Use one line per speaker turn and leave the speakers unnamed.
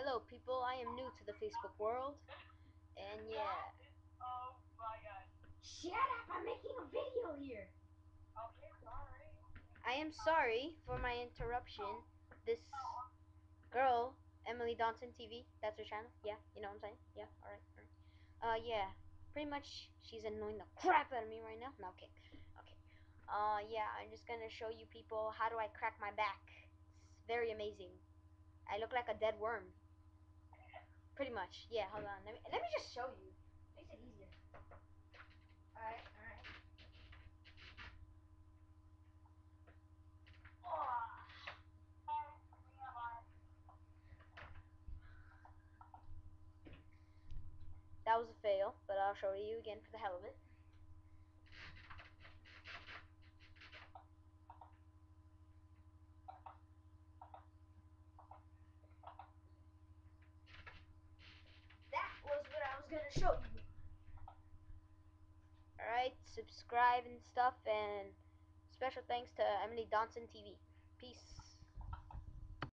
Hello people, I am new to the Facebook world, and yeah.
Oh my god.
Shut up! I'm making a video here.
Okay, sorry.
I am sorry for my interruption. This girl, Emily Donson TV, that's her channel, yeah, you know what I'm saying? Yeah, alright. Yeah, pretty much she's annoying the crap out of me right now. No, okay, okay. Yeah, I'm just gonna show you people how do I crack my back. It's very amazing. I look like a dead worm. Pretty much, yeah, hold on, let me just show you. Makes it easier. Alright. Oh. That was a fail, but I'll show you again for the hell of it. That was what I was gonna show you. Alright, subscribe and stuff, and special thanks to Emily Donson TV. Peace.